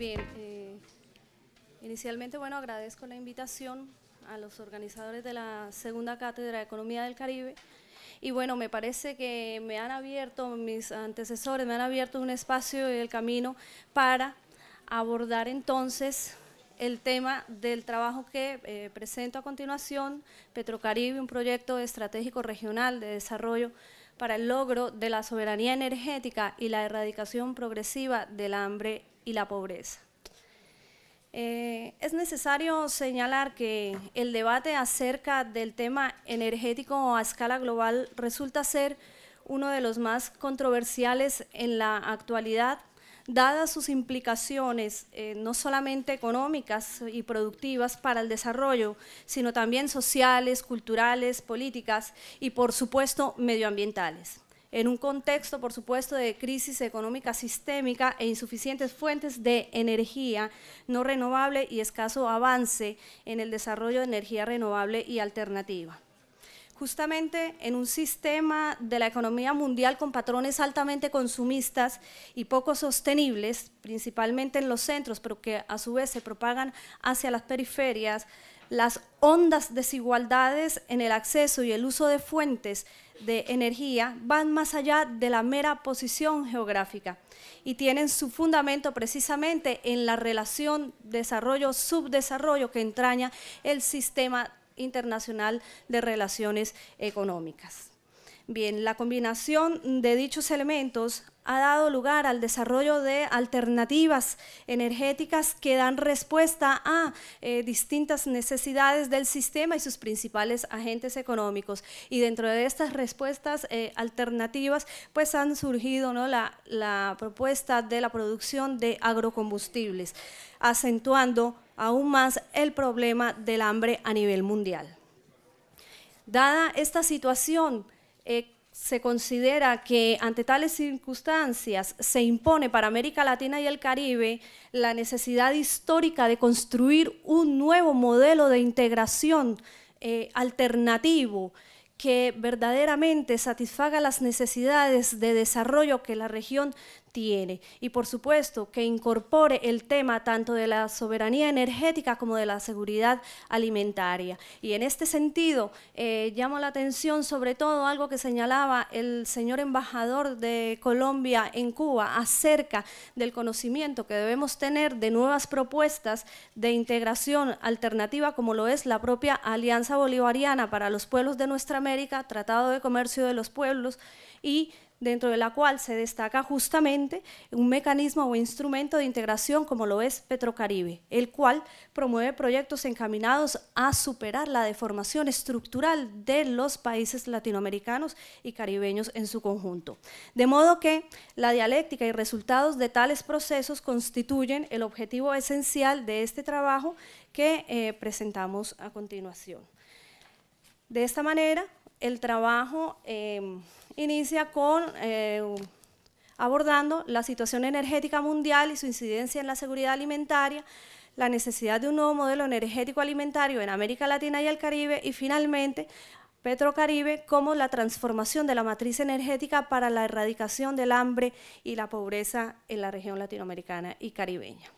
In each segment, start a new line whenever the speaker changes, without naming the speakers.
Bien, inicialmente, bueno, agradezco la invitación a los organizadores de la segunda cátedra de Economía del Caribe. Y bueno, me parece que me han abierto, mis antecesores me han abierto un espacio y el camino para abordar entonces el tema del trabajo que presento a continuación, Petrocaribe, un proyecto estratégico regional de desarrollo para el logro de la soberanía energética y la erradicación progresiva del hambre y la pobreza. Es necesario señalar que el debate acerca del tema energético a escala global resulta ser uno de los más controversiales en la actualidad, dadas sus implicaciones no solamente económicas y productivas para el desarrollo, sino también sociales, culturales, políticas y, por supuesto, medioambientales. En un contexto, por supuesto, de crisis económica sistémica e insuficientes fuentes de energía no renovable y escaso avance en el desarrollo de energía renovable y alternativa. Justamente en un sistema de la economía mundial con patrones altamente consumistas y poco sostenibles, principalmente en los centros, pero que a su vez se propagan hacia las periferias, las hondas desigualdades en el acceso y el uso de fuentes de energía van más allá de la mera posición geográfica y tienen su fundamento precisamente en la relación desarrollo-subdesarrollo que entraña el sistema internacional de relaciones económicas. Bien, la combinación de dichos elementos ha dado lugar al desarrollo de alternativas energéticas que dan respuesta a distintas necesidades del sistema y sus principales agentes económicos. Y dentro de estas respuestas alternativas, pues han surgido, ¿no?, la propuesta de la producción de agrocombustibles, acentuando aún más el problema del hambre a nivel mundial. Dada esta situación, se considera que ante tales circunstancias se impone para América Latina y el Caribe la necesidad histórica de construir un nuevo modelo de integración alternativo que verdaderamente satisfaga las necesidades de desarrollo que la región tiene y, por supuesto, que incorpore el tema tanto de la soberanía energética como de la seguridad alimentaria. Y en este sentido, llamo la atención sobre todo algo que señalaba el señor embajador de Colombia en Cuba acerca del conocimiento que debemos tener de nuevas propuestas de integración alternativa, como lo es la propia Alianza Bolivariana para los Pueblos de Nuestra América, Tratado de Comercio de los Pueblos, y dentro de la cual se destaca justamente un mecanismo o instrumento de integración como lo es Petrocaribe, el cual promueve proyectos encaminados a superar la deformación estructural de los países latinoamericanos y caribeños en su conjunto. De modo que la dialéctica y resultados de tales procesos constituyen el objetivo esencial de este trabajo que presentamos a continuación. De esta manera, el trabajo inicia con abordando la situación energética mundial y su incidencia en la seguridad alimentaria, la necesidad de un nuevo modelo energético alimentario en América Latina y el Caribe y finalmente Petrocaribe como la transformación de la matriz energética para la erradicación del hambre y la pobreza en la región latinoamericana y caribeña.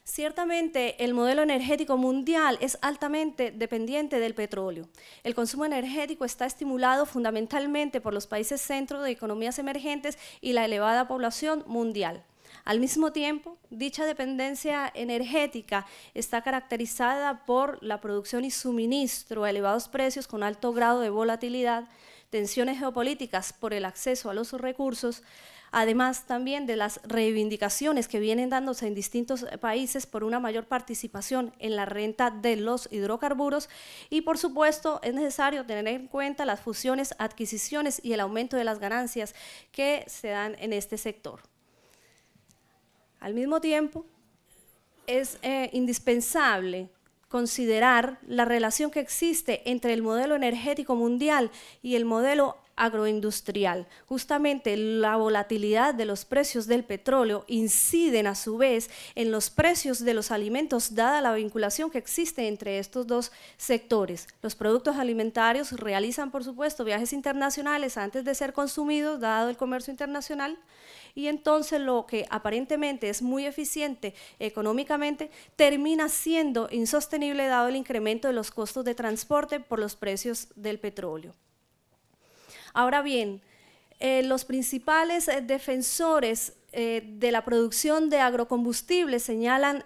Ciertamente, el modelo energético mundial es altamente dependiente del petróleo. El consumo energético está estimulado fundamentalmente por los países centro de economías emergentes y la elevada población mundial. Al mismo tiempo, dicha dependencia energética está caracterizada por la producción y suministro a elevados precios con alto grado de volatilidad, tensiones geopolíticas por el acceso a los recursos, además también de las reivindicaciones que vienen dándose en distintos países por una mayor participación en la renta de los hidrocarburos y, por supuesto, es necesario tener en cuenta las fusiones, adquisiciones y el aumento de las ganancias que se dan en este sector. Al mismo tiempo, es indispensable considerar la relación que existe entre el modelo energético mundial y el modelo agroindustrial. Justamente la volatilidad de los precios del petróleo inciden a su vez en los precios de los alimentos, dada la vinculación que existe entre estos dos sectores. Los productos alimentarios realizan, por supuesto, viajes internacionales antes de ser consumidos, dado el comercio internacional, y entonces lo que aparentemente es muy eficiente económicamente termina siendo insostenible dado el incremento de los costos de transporte por los precios del petróleo. Ahora bien, los principales defensores de la producción de agrocombustibles señalan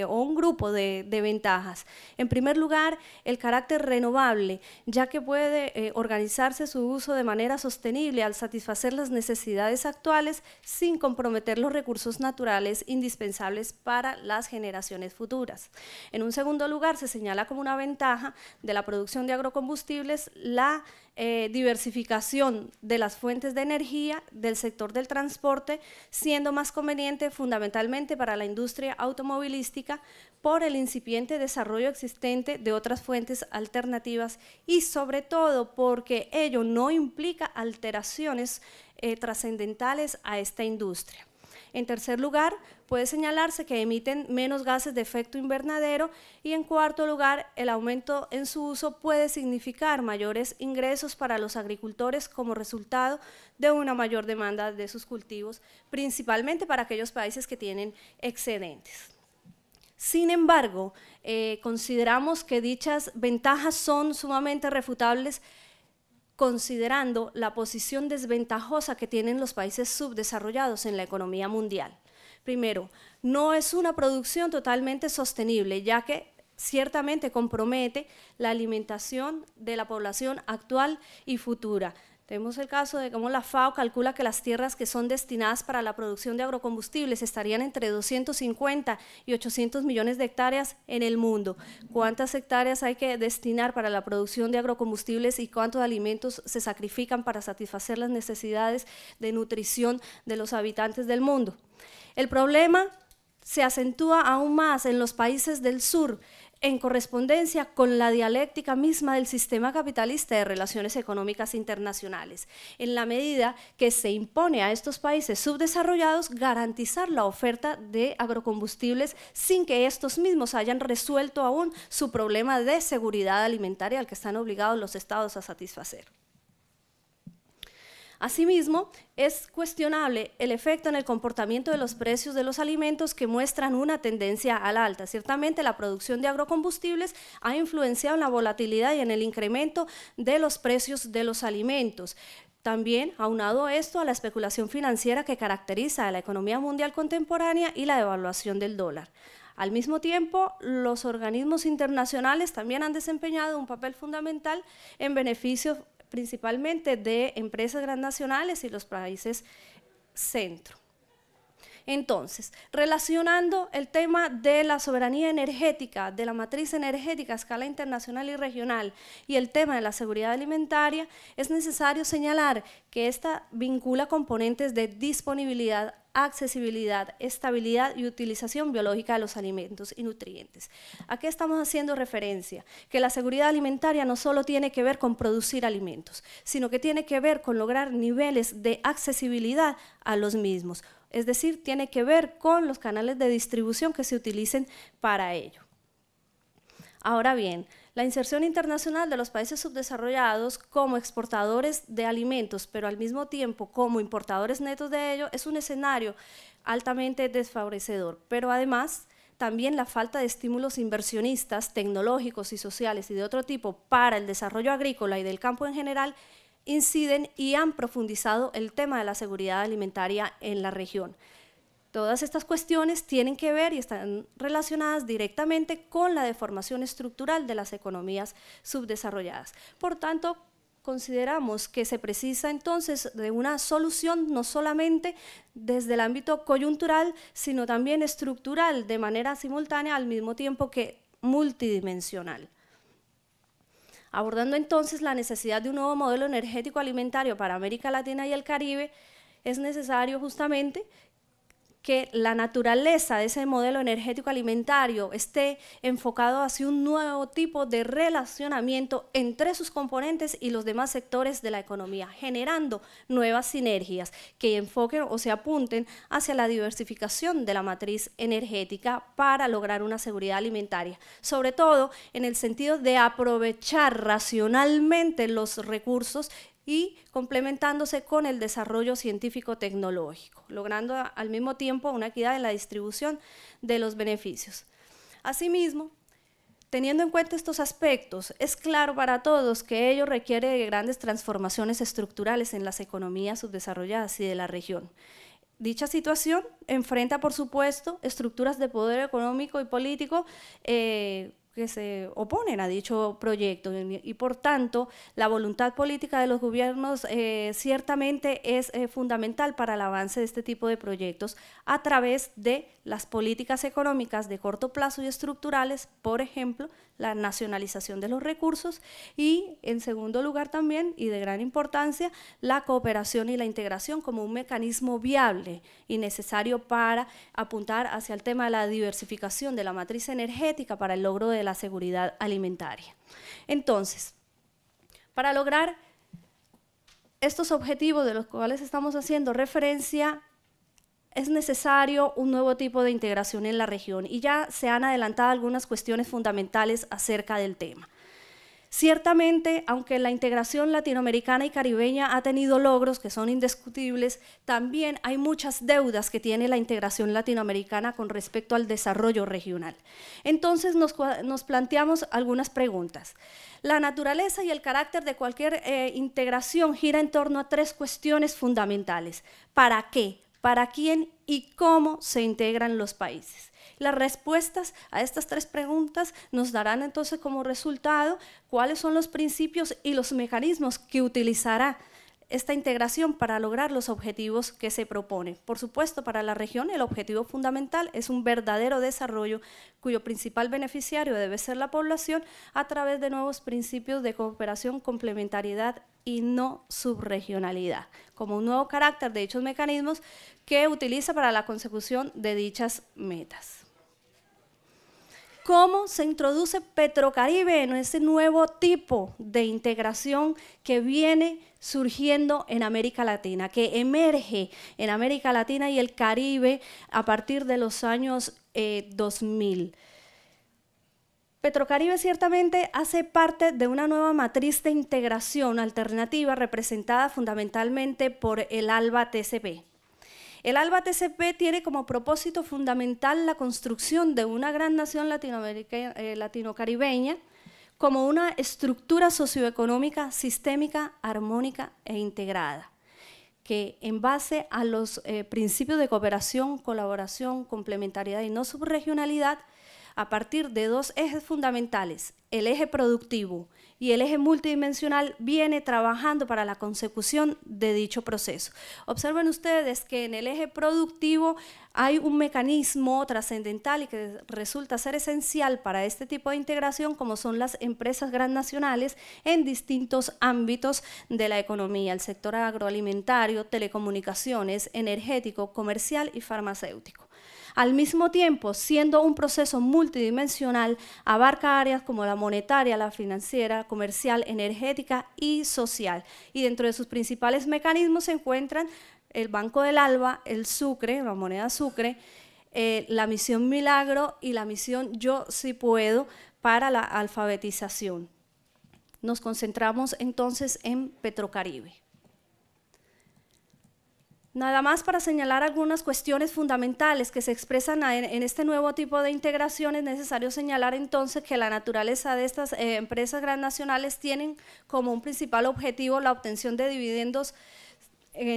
o un grupo de ventajas. En primer lugar, el carácter renovable, ya que puede organizarse su uso de manera sostenible al satisfacer las necesidades actuales sin comprometer los recursos naturales indispensables para las generaciones futuras. En un segundo lugar, se señala como una ventaja de la producción de agrocombustibles la diversificación de las fuentes de energía del sector del transporte, siendo más conveniente fundamentalmente para la industria automovilística por el incipiente desarrollo existente de otras fuentes alternativas y sobre todo porque ello no implica alteraciones trascendentales a esta industria. En tercer lugar, puede señalarse que emiten menos gases de efecto invernadero y en cuarto lugar, el aumento en su uso puede significar mayores ingresos para los agricultores como resultado de una mayor demanda de sus cultivos, principalmente para aquellos países que tienen excedentes. Sin embargo, consideramos que dichas ventajas son sumamente refutables considerando la posición desventajosa que tienen los países subdesarrollados en la economía mundial. Primero, no es una producción totalmente sostenible, ya que ciertamente compromete la alimentación de la población actual y futura. Tenemos el caso de cómo la FAO calcula que las tierras que son destinadas para la producción de agrocombustibles estarían entre 250 y 800 millones de hectáreas en el mundo. ¿Cuántas hectáreas hay que destinar para la producción de agrocombustibles y cuántos alimentos se sacrifican para satisfacer las necesidades de nutrición de los habitantes del mundo? El problema se acentúa aún más en los países del sur, en correspondencia con la dialéctica misma del sistema capitalista de relaciones económicas internacionales, en la medida que se impone a estos países subdesarrollados garantizar la oferta de agrocombustibles sin que estos mismos hayan resuelto aún su problema de seguridad alimentaria al que están obligados los estados a satisfacer. Asimismo, es cuestionable el efecto en el comportamiento de los precios de los alimentos que muestran una tendencia al alta. Ciertamente, la producción de agrocombustibles ha influenciado en la volatilidad y en el incremento de los precios de los alimentos. También, aunado esto a la especulación financiera que caracteriza a la economía mundial contemporánea y la devaluación del dólar. Al mismo tiempo, los organismos internacionales también han desempeñado un papel fundamental en beneficio principalmente de empresas transnacionales y los países centro. Entonces, relacionando el tema de la soberanía energética, de la matriz energética a escala internacional y regional y el tema de la seguridad alimentaria, es necesario señalar que esta vincula componentes de disponibilidad, accesibilidad, estabilidad y utilización biológica de los alimentos y nutrientes. ¿A qué estamos haciendo referencia? Que la seguridad alimentaria no solo tiene que ver con producir alimentos, sino que tiene que ver con lograr niveles de accesibilidad a los mismos. Es decir, tiene que ver con los canales de distribución que se utilicen para ello. Ahora bien, la inserción internacional de los países subdesarrollados como exportadores de alimentos, pero al mismo tiempo como importadores netos de ello, es un escenario altamente desfavorecedor, pero además también la falta de estímulos inversionistas, tecnológicos y sociales y de otro tipo para el desarrollo agrícola y del campo en general inciden y han profundizado el tema de la seguridad alimentaria en la región. Todas estas cuestiones tienen que ver y están relacionadas directamente con la deformación estructural de las economías subdesarrolladas. Por tanto, consideramos que se precisa entonces de una solución no solamente desde el ámbito coyuntural, sino también estructural, de manera simultánea al mismo tiempo que multidimensional. Abordando entonces la necesidad de un nuevo modelo energético alimentario para América Latina y el Caribe, es necesario justamente que la naturaleza de ese modelo energético alimentario esté enfocado hacia un nuevo tipo de relacionamiento entre sus componentes y los demás sectores de la economía, generando nuevas sinergias que enfoquen o se apunten hacia la diversificación de la matriz energética para lograr una seguridad alimentaria, sobre todo en el sentido de aprovechar racionalmente los recursos y complementándose con el desarrollo científico-tecnológico, logrando al mismo tiempo una equidad en la distribución de los beneficios. Asimismo, teniendo en cuenta estos aspectos, es claro para todos que ello requiere de grandes transformaciones estructurales en las economías subdesarrolladas y de la región. Dicha situación enfrenta, por supuesto, estructuras de poder económico y político que se oponen a dicho proyecto y por tanto la voluntad política de los gobiernos ciertamente es fundamental para el avance de este tipo de proyectos a través de las políticas económicas de corto plazo y estructurales, por ejemplo, la nacionalización de los recursos y en segundo lugar también y de gran importancia la cooperación y la integración como un mecanismo viable y necesario para apuntar hacia el tema de la diversificación de la matriz energética para el logro de la seguridad alimentaria. Entonces, para lograr estos objetivos de los cuales estamos haciendo referencia, es necesario un nuevo tipo de integración en la región y ya se han adelantado algunas cuestiones fundamentales acerca del tema. Ciertamente, aunque la integración latinoamericana y caribeña ha tenido logros que son indiscutibles, también hay muchas deudas que tiene la integración latinoamericana con respecto al desarrollo regional. Entonces nos planteamos algunas preguntas. La naturaleza y el carácter de cualquier integración gira en torno a tres cuestiones fundamentales. ¿Para qué? ¿Para quién y cómo se integran los países? Las respuestas a estas tres preguntas nos darán entonces como resultado cuáles son los principios y los mecanismos que utilizará esta integración para lograr los objetivos que se propone. Por supuesto, para la región el objetivo fundamental es un verdadero desarrollo cuyo principal beneficiario debe ser la población a través de nuevos principios de cooperación, complementariedad y no subregionalidad, como un nuevo carácter de dichos mecanismos que utiliza para la consecución de dichas metas. ¿Cómo se introduce Petrocaribe en ese nuevo tipo de integración que viene surgiendo en América Latina, que emerge en América Latina y el Caribe a partir de los años 2000? Petrocaribe ciertamente hace parte de una nueva matriz de integración alternativa representada fundamentalmente por el ALBA-TCP. El ALBA-TCP tiene como propósito fundamental la construcción de una gran nación latino-caribeña como una estructura socioeconómica sistémica, armónica e integrada, que en base a los principios de cooperación, colaboración, complementariedad y no subregionalidad, a partir de dos ejes fundamentales, el eje productivo y el eje multidimensional, viene trabajando para la consecución de dicho proceso. Observen ustedes que en el eje productivo hay un mecanismo trascendental y que resulta ser esencial para este tipo de integración, como son las empresas transnacionales en distintos ámbitos de la economía, el sector agroalimentario, telecomunicaciones, energético, comercial y farmacéutico. Al mismo tiempo, siendo un proceso multidimensional, abarca áreas como la monetaria, la financiera, comercial, energética y social. Y dentro de sus principales mecanismos se encuentran el Banco del ALBA, el Sucre, la moneda Sucre, la misión Milagro y la misión Yo Sí Puedo para la alfabetización. Nos concentramos entonces en Petrocaribe. Nada más para señalar algunas cuestiones fundamentales que se expresan en este nuevo tipo de integración, es necesario señalar entonces que la naturaleza de estas empresas transnacionales tienen como un principal objetivo la obtención de dividendos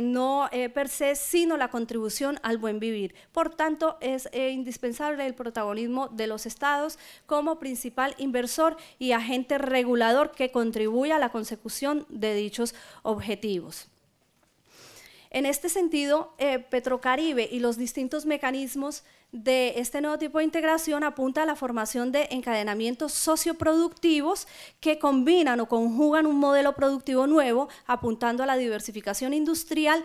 no per se, sino la contribución al buen vivir. Por tanto, es indispensable el protagonismo de los estados como principal inversor y agente regulador que contribuye a la consecución de dichos objetivos. En este sentido, Petrocaribe y los distintos mecanismos de este nuevo tipo de integración apunta a la formación de encadenamientos socioproductivos que combinan o conjugan un modelo productivo nuevo, apuntando a la diversificación industrial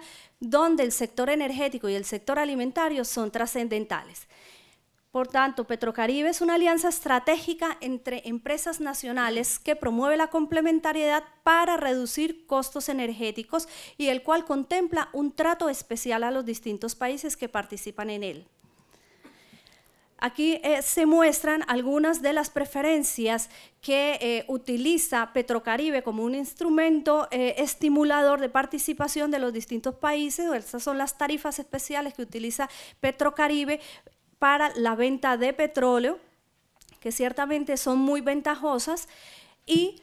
donde el sector energético y el sector alimentario son trascendentales. Por tanto, Petrocaribe es una alianza estratégica entre empresas nacionales que promueve la complementariedad para reducir costos energéticos y el cual contempla un trato especial a los distintos países que participan en él. Aquí se muestran algunas de las preferencias que utiliza Petrocaribe como un instrumento estimulador de participación de los distintos países. Estas son las tarifas especiales que utiliza Petrocaribe para la venta de petróleo, que ciertamente son muy ventajosas, y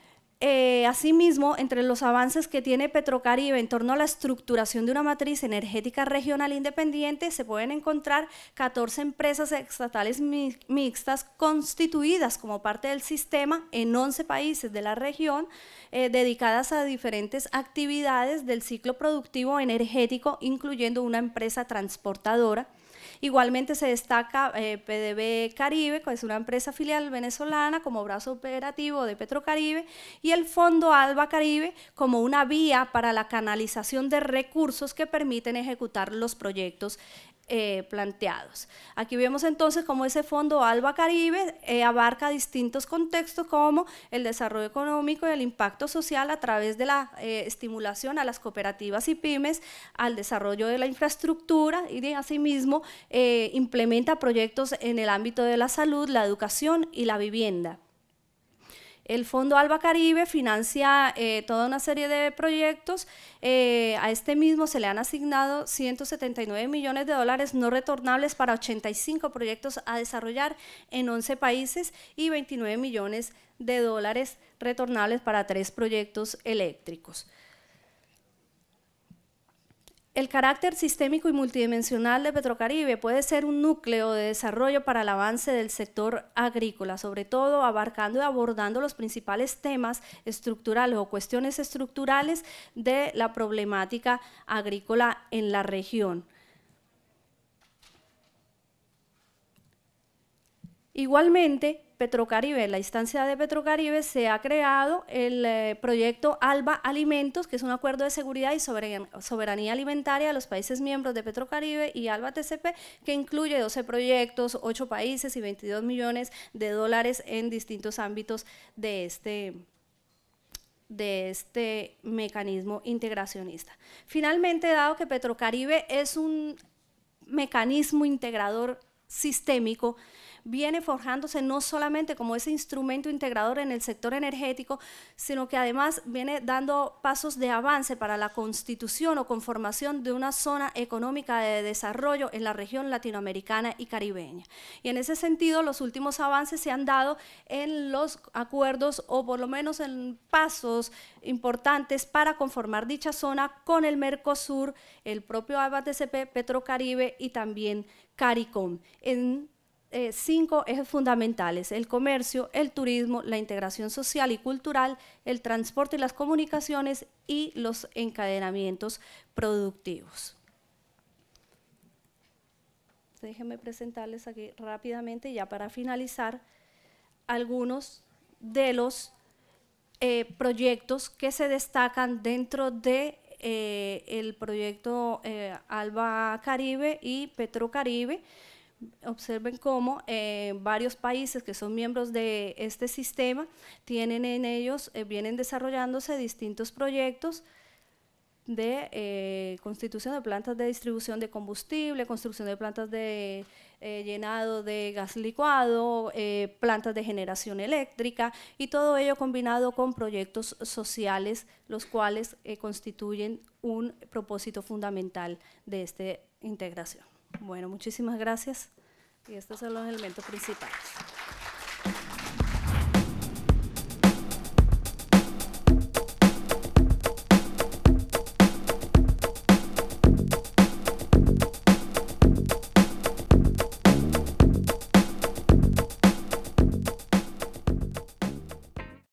asimismo, entre los avances que tiene Petrocaribe en torno a la estructuración de una matriz energética regional independiente, se pueden encontrar 14 empresas estatales mixtas constituidas como parte del sistema en 11 países de la región, dedicadas a diferentes actividades del ciclo productivo energético, incluyendo una empresa transportadora. Igualmente se destaca PDB Caribe, que es una empresa filial venezolana como brazo operativo de Petrocaribe, y el Fondo Alba Caribe como una vía para la canalización de recursos que permiten ejecutar los proyectos planteados. Aquí vemos entonces cómo ese Fondo Alba Caribe abarca distintos contextos como el desarrollo económico y el impacto social a través de la estimulación a las cooperativas y pymes, al desarrollo de la infraestructura y asimismo implementa proyectos en el ámbito de la salud, la educación y la vivienda. El Fondo Alba Caribe financia toda una serie de proyectos. A este mismo se le han asignado 179 millones de dólares no retornables para 85 proyectos a desarrollar en 11 países y 29 millones de dólares retornables para 3 proyectos eléctricos. El carácter sistémico y multidimensional de Petrocaribe puede ser un núcleo de desarrollo para el avance del sector agrícola, sobre todo abarcando y abordando los principales temas estructurales o cuestiones estructurales de la problemática agrícola en la región. Igualmente, Petrocaribe, en la instancia de Petrocaribe se ha creado el proyecto ALBA Alimentos, que es un acuerdo de seguridad y soberanía alimentaria de los países miembros de Petrocaribe, y ALBA TCP, que incluye 12 proyectos, 8 países y 22 millones de dólares en distintos ámbitos de este mecanismo integracionista. Finalmente, dado que Petrocaribe es un mecanismo integrador sistémico, viene forjándose no solamente como ese instrumento integrador en el sector energético, sino que además viene dando pasos de avance para la constitución o conformación de una zona económica de desarrollo en la región latinoamericana y caribeña. Y en ese sentido, los últimos avances se han dado en los acuerdos, o por lo menos en pasos importantes para conformar dicha zona con el Mercosur, el propio ALBA TCP, Petrocaribe y también CARICOM, en 5 ejes fundamentales: el comercio, el turismo, la integración social y cultural, el transporte y las comunicaciones y los encadenamientos productivos. Déjenme presentarles aquí rápidamente, ya para finalizar, algunos de los proyectos que se destacan dentro de el proyecto ALBA Caribe y Petrocaribe. Observen cómo varios países que son miembros de este sistema tienen en ellos, vienen desarrollándose distintos proyectos de constitución de plantas de distribución de combustible, construcción de plantas de llenado de gas licuado, plantas de generación eléctrica, y todo ello combinado con proyectos sociales, los cuales constituyen un propósito fundamental de esta integración. Bueno, muchísimas gracias, y estos son los elementos principales.